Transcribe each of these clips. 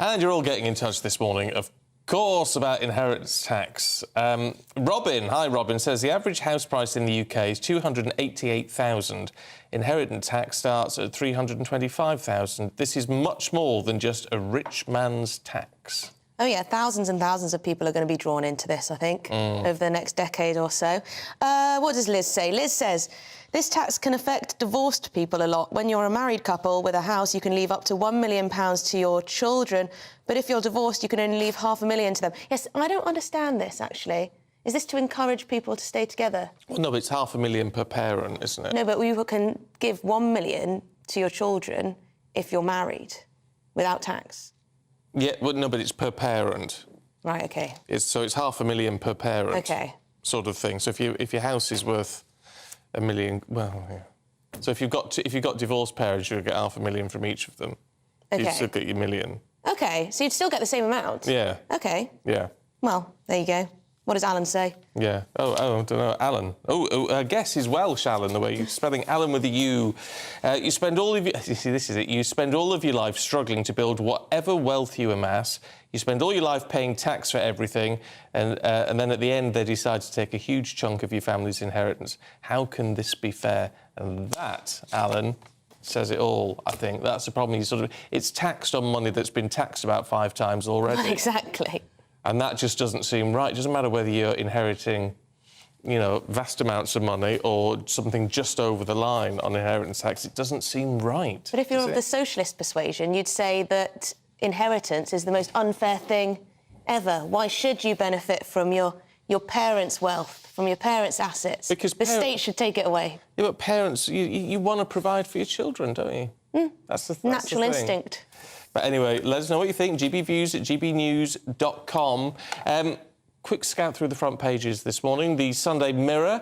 And you're all getting in touch this morning, of course, about inheritance tax. Robin, hi Robin, says the average house price in the UK is $288,000. Inheritance tax starts at $325,000. This is much more than just a rich man's tax. Oh, yeah, thousands and thousands of people are going to be drawn into this, I think, over the next decade or so. What does Liz say? Liz says, this tax can affect divorced people a lot. When you're a married couple with a house, you can leave up to £1 million to your children, but if you're divorced, you can only leave $500,000 to them. Yes, I don't understand this, actually. Is this to encourage people to stay together? Well, no, but it's $500,000 per parent, isn't it? No, but you can give £1 million to your children if you're married, without tax. Yeah, well, no, but it's per parent. Right, OK. So it's $500,000 per parent. OK. Sort of thing. So if your house is worth $1 million, well, yeah. So if you've got divorced parents, you'll get $500,000 from each of them. OK. You'd still get your $1 million. OK, so you'd still get the same amount? Yeah. OK. Yeah. Well, there you go. What does Alan say? Yeah. Oh, I don't know. Alan. I guess he's Welsh, Alan, the way you're spelling Alan with a U. You spend all of your... You see, this is it. You spend all of your life struggling to build whatever wealth you amass. You spend all your life paying tax for everything, and then at the end they decide to take a huge chunk of your family's inheritance. How can this be fair? And that, Alan, says it all, I think. That's the problem. It's taxed on money that's been taxed about 5 times already. Exactly. And that just doesn't seem right. It doesn't matter whether you're inheriting, you know, vast amounts of money or something just over the line on inheritance tax. It doesn't seem right. But if you're of the socialist persuasion, you'd say that inheritance is the most unfair thing ever. Why should you benefit from your parents' wealth, from your parents' assets? Because the state should take it away. Yeah, but parents, you want to provide for your children, don't you? That's the natural instinct. But anyway, let us know what you think. GBViews at gbnews.com. Quick scout through the front pages this morning. The Sunday Mirror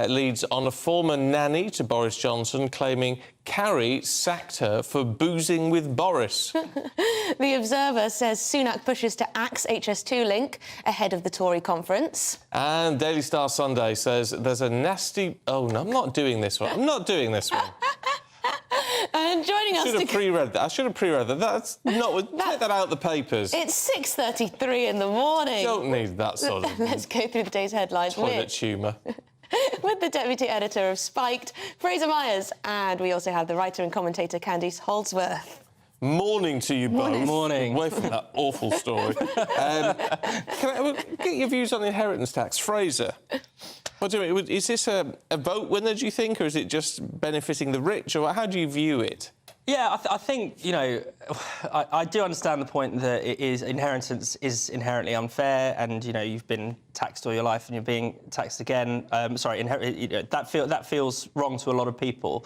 leads on a former nanny to Boris Johnson claiming Carrie sacked her for boozing with Boris. The Observer says Sunak pushes to axe HS2 link ahead of the Tory conference. And Daily Star Sunday says there's a nasty... Oh, no, I'm not doing this one. I'm not doing this one. And joining us... I should have pre-read that. That's not... Take that out of the papers. It's 6:33 in the morning. Don't need that sort of... Let's go through the day's headlines. Toilet humour. With the deputy editor of Spiked, Fraser Myers, and we also have the writer and commentator Candice Holdsworth. Morning to you both. Morning. Away from that awful story. Can I get your views on inheritance tax? Fraser, what do you mean? Is this a vote winner, do you think, or is it just benefiting the rich, or how do you view it? Yeah, I think, you know, I do understand the point that inheritance is inherently unfair, and, you know, you've been taxed all your life and you're being taxed again. That feels wrong to a lot of people.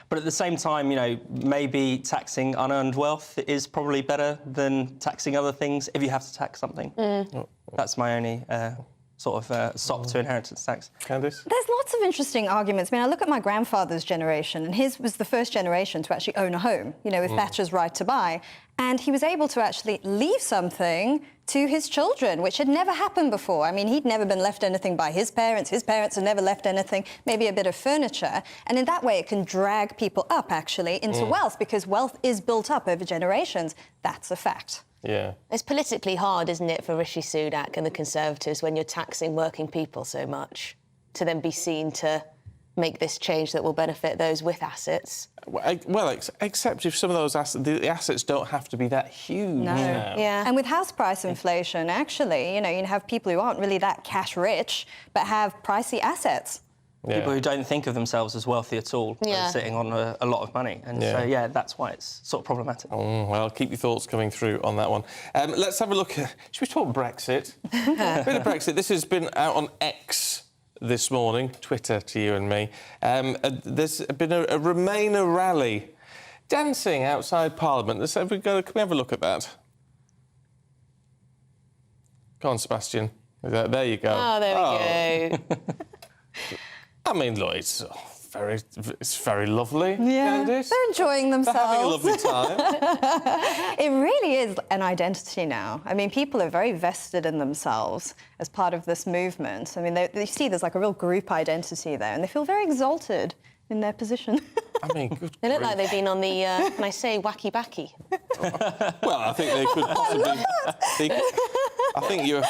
But at the same time, you know, maybe taxing unearned wealth is probably better than taxing other things if you have to tax something. That's my only stop to inheritance tax. Candice? There's lots of interesting arguments. I mean, I look at my grandfather's generation, and his was the first generation to actually own a home, you know, with Thatcher's right to buy. And he was able to actually leave something to his children, which had never happened before. I mean, he'd never been left anything by his parents had never left anything, maybe a bit of furniture. And in that way, it can drag people up, actually, into wealth, because wealth is built up over generations. That's a fact. Yeah. It's politically hard, isn't it, for Rishi Sunak and the Conservatives when you're taxing working people so much, to then be seen to make this change that will benefit those with assets. Well, except if some of those the assets don't have to be that huge. No. Yeah. And with house price inflation, actually, you know, you have people who aren't really that cash rich, but have pricey assets. Yeah. People who don't think of themselves as wealthy at all are sitting on a lot of money. And so, yeah, that's why it's sort of problematic. Well, keep your thoughts coming through on that one. Let's have a look. Should we talk Brexit? A bit of Brexit. This has been out on X this morning, Twitter to you and me. There's been a Remainer rally dancing outside Parliament. Can we have a look at that? Go on, Sebastian. There you go. Oh, there we go. I mean, look, it's very lovely. Yeah, Candice. they're enjoying themselves. They're having a lovely time. It really is an identity now. I mean, people are very vested in themselves as part of this movement. I mean, they see there's like a real group identity there, and they feel very exalted in their position. I mean, good They look grief. like they've been on the, can I say, wacky backy? Well, I think they could possibly... I think you're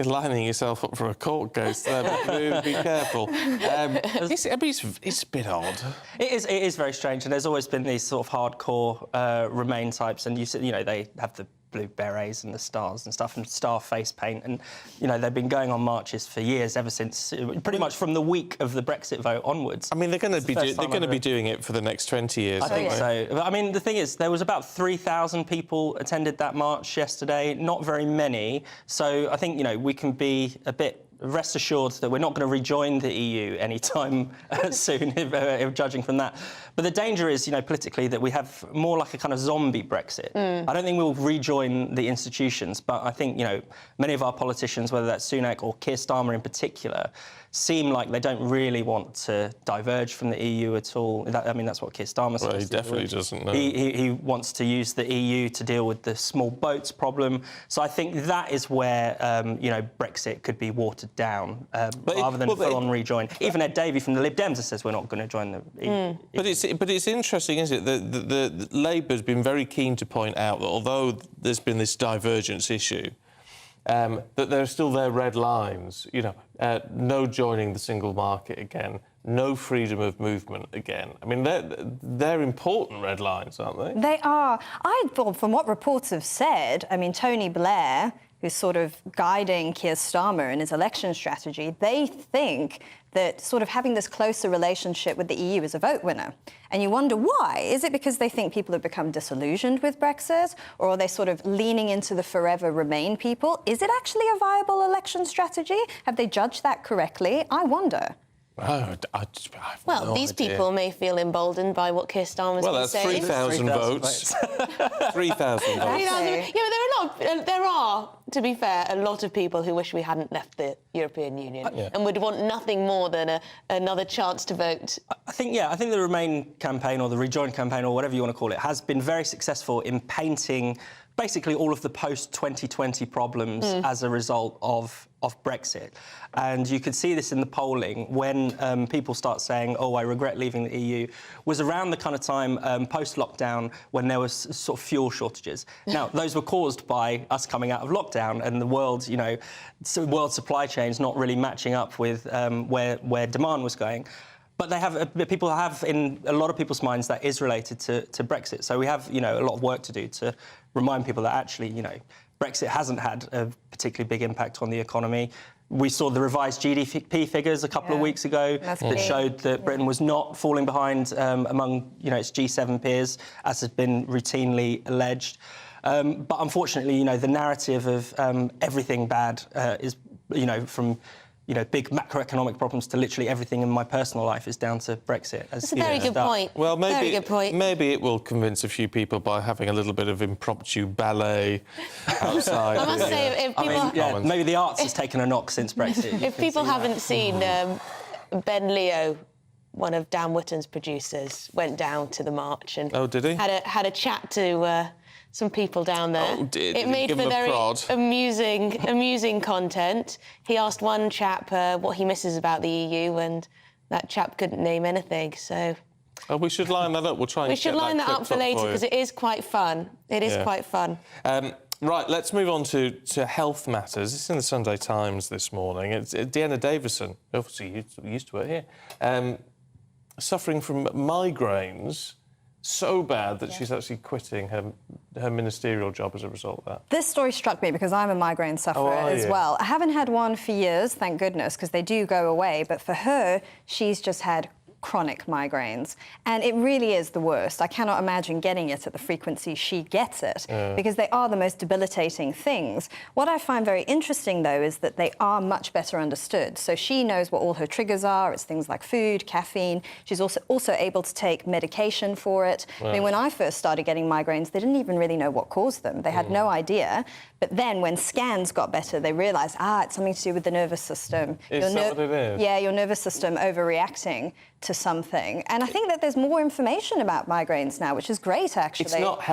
lining yourself up for a court case there, but be careful. It's a bit odd. It is very strange, and there's always been these sort of hardcore Remain types, and they have the blue berets and the stars and stuff, and star face paint, and they've been going on marches for years, ever since pretty much from the week of the Brexit vote onwards. I mean, they're going to be doing it for the next 20 years. I think so. But, I mean, the thing is, there was about 3,000 people attended that march yesterday. Not very many. So I think we can be a bit. Rest assured that we're not going to rejoin the EU anytime soon, if judging from that. But the danger is, politically, that we have more like a kind of zombie Brexit. I don't think we'll rejoin the institutions, but I think, many of our politicians, whether that's Sunak or Keir Starmer in particular, seem like they don't really want to diverge from the EU at all. That's what Keir Starmer says. Well, he definitely doesn't know. He wants to use the EU to deal with the small boats problem. So I think that is where, Brexit could be watered down rather than full-on rejoin. Even Ed Davey from the Lib Dems says we're not going to join the EU. But it's interesting, isn't it, that the Labour's been very keen to point out that although there's been this divergence issue, that there are still their red lines. No joining the single market again, no freedom of movement again. I mean, they're important red lines, aren't they? They are. I thought, from what reports have said, Tony Blair, who's sort of guiding Keir Starmer in his election strategy, they think that sort of having this closer relationship with the EU is a vote winner. And you wonder why. Is it because they think people have become disillusioned with Brexit? Or are they sort of leaning into the forever Remain people? Is it actually a viable election strategy? Have they judged that correctly? I wonder. Oh, Well, these people may feel emboldened by what Keir Starmer's been saying. Well, that's 3,000 votes. 3,000 votes. Yeah, but there are, to be fair, a lot of people who wish we hadn't left the European Union and would want nothing more than another chance to vote. I think the Remain campaign, or the Rejoin campaign, or whatever you want to call it, has been very successful in painting basically all of the post-2020 problems as a result of Brexit. And you could see this in the polling when people start saying, oh, I regret leaving the EU, was around the kind of time post-lockdown when there was sort of fuel shortages. Now, those were caused by us coming out of lockdown and the world, world supply chains not really matching up with where demand was going. But people have, in a lot of people's minds, that is related to Brexit. So we have, a lot of work to do to remind people that actually, Brexit hasn't had a particularly big impact on the economy. We saw the revised GDP figures a couple of weeks ago that showed that Britain was not falling behind among, its G7 peers, as has been routinely alleged. But unfortunately, the narrative of everything bad is, from big macroeconomic problems to literally everything in my personal life is down to Brexit. That's a very good point. Well, very good point. Maybe it will convince a few people by having a little bit of impromptu ballet outside. I must say, if people... maybe the arts has taken a knock since Brexit. If people haven't seen Ben Leo, one of Dan Wootton's producers, went down to the march and did he? had a chat to some people down there. Oh, did it he made give for him a very prod? amusing content. He asked one chap what he misses about the EU, and that chap couldn't name anything. So we should line that up. We'll try and we should line that up for later because it is quite fun. It is quite fun. Right, let's move on to health matters. It's in the Sunday Times this morning. It's Deanna Davison, obviously used to work here, suffering from migraines so bad that she's actually quitting her ministerial job as a result of that. This story struck me because I'm a migraine sufferer as well. I haven't had one for years, thank goodness, because they do go away. But for her, she's just had chronic migraines. And it really is the worst. I cannot imagine getting it at the frequency she gets it, because they are the most debilitating things. What I find very interesting, though, is that they are much better understood. So she knows what all her triggers are. It's things like food, caffeine. She's also able to take medication for it. I mean, when I first started getting migraines, they didn't even really know what caused them. They had no idea. But then when scans got better, they realised, it's something to do with the nervous system. Is that what it is? Yeah, your nervous system overreacting to to something. And I think that there's more information about migraines now, which is great, actually. It's not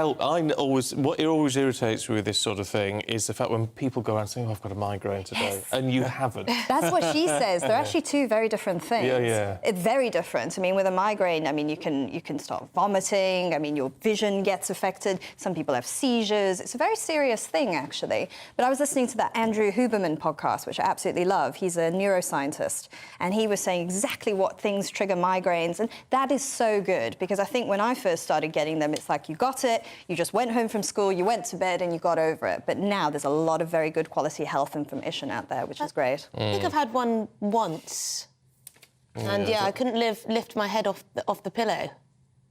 what always irritates me with this sort of thing is the fact when people go around saying, oh, I've got a migraine today, and you haven't. That's what she says. They're actually two very different things. Yeah. It's very different. I mean, with a migraine, I mean, you can start vomiting. I mean, your vision gets affected. Some people have seizures. It's a very serious thing, actually. But I was listening to that Andrew Huberman podcast, which I absolutely love. He's a neuroscientist, and he was saying exactly what things trigger migraines, and that is so good, because I think when I first started getting them, it's like you got it, you just went home from school, you went to bed, and you got over it. But now there's a lot of very good quality health information out there, which is great. I think I've had one once, and I couldn't lift my head off the pillow.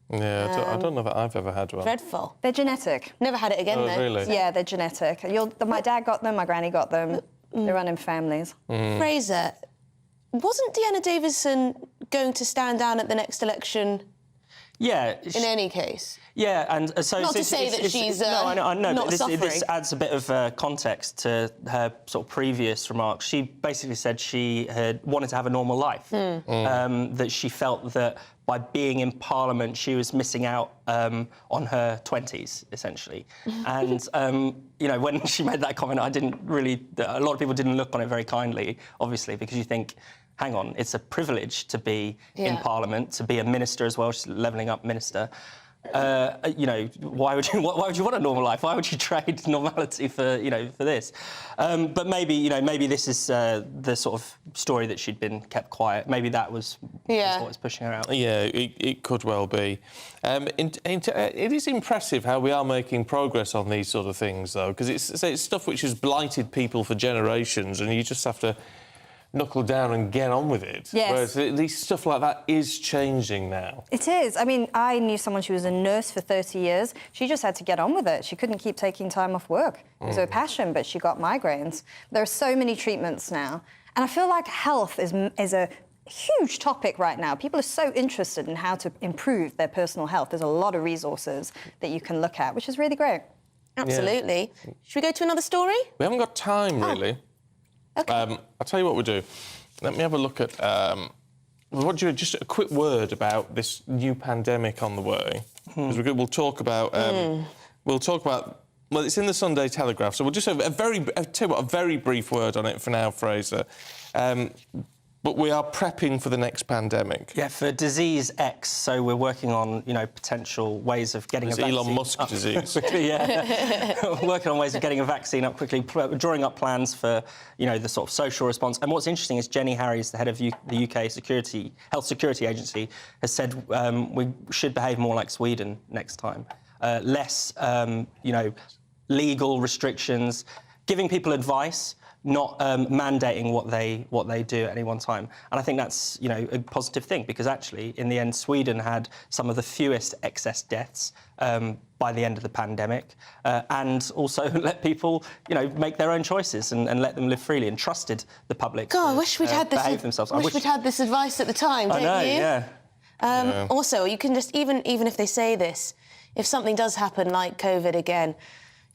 Yeah, I don't know that I've ever had one. Dreadful. They're genetic. Never had it again, though. Really? Yeah, they're genetic. My dad got them, my granny got them. They run in families. Fraser, wasn't Deanna Davison going to stand down at the next election? Yeah. In any case. Yeah, and so... Not to say that she's I know, not but suffering. this adds a bit of context to her sort of previous remarks. She basically said she had wanted to have a normal life, that she felt that by being in Parliament, she was missing out on her 20s, essentially. And, you know, when she made that comment, a lot of people didn't look on it very kindly, obviously, because you think, hang on, it's a privilege to be in Parliament, to be a minister as well. She's a levelling up minister. You know, why would you want a normal life? Why would you trade normality for this? But maybe this is the sort of story that she'd been kept quiet. Maybe that was what was pushing her out. Yeah, it could well be. It is impressive how we are making progress on these sort of things, though, because it's stuff which has blighted people for generations, and you just have to knuckle down and get on with it. Yes. Whereas these stuff like that is changing now. It is. I mean, I knew someone, she was a nurse for 30 years. She just had to get on with it. She couldn't keep taking time off work. It was her passion, but she got migraines. There are so many treatments now. And I feel like health is a huge topic right now. People are so interested in how to improve their personal health. There's a lot of resources that you can look at, which is really great. Absolutely. Yeah. Should we go to another story? We haven't got time, really. OK. I'll tell you what we'll do. Let me have a look at... just a quick word about this new pandemic on the way. Because we'll talk about... Well, it's in the Sunday Telegraph, so we'll just have a very brief word on it for now, Fraser. But we are prepping for the next pandemic. Yeah, for disease X, so we're working on, potential ways of getting a vaccine. Elon Musk disease. Quickly, yeah. Working on ways of getting a vaccine up quickly, drawing up plans for, the sort of social response. And what's interesting is Jenny Harries, the head of the UK Health Security Agency, has said we should behave more like Sweden next time. Less, legal restrictions, giving people advice, not mandating what they do at any one time. And I think that's, a positive thing, because actually, in the end, Sweden had some of the fewest excess deaths by the end of the pandemic, and also let people, make their own choices and let them live freely, and trusted the public God, to I wish we'd had this. behave themselves. I wish we'd had this advice at the time, don't you? I know, yeah. Also, you can just, even if they say this, if something does happen like COVID again,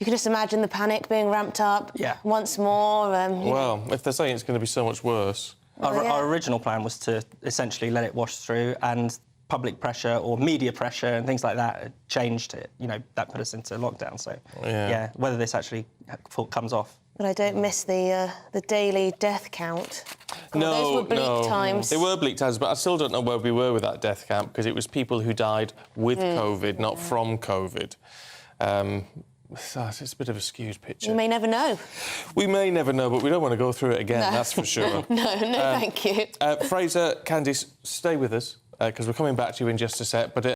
you can just imagine the panic being ramped up once more. Well, if they're saying it's going to be so much worse... Our original plan was to essentially let it wash through, and public pressure or media pressure and things like that changed it. That put us into lockdown. So, whether this actually comes off. But I don't miss the daily death count. God, those were bleak times. They were bleak times, but I still don't know where we were with that death count, because it was people who died with COVID, not from COVID. So it's a bit of a skewed picture. We may never know. We may never know, but we don't want to go through it again, that's for sure. No, thank you. Fraser, Candice, stay with us, because we're coming back to you in just a sec. But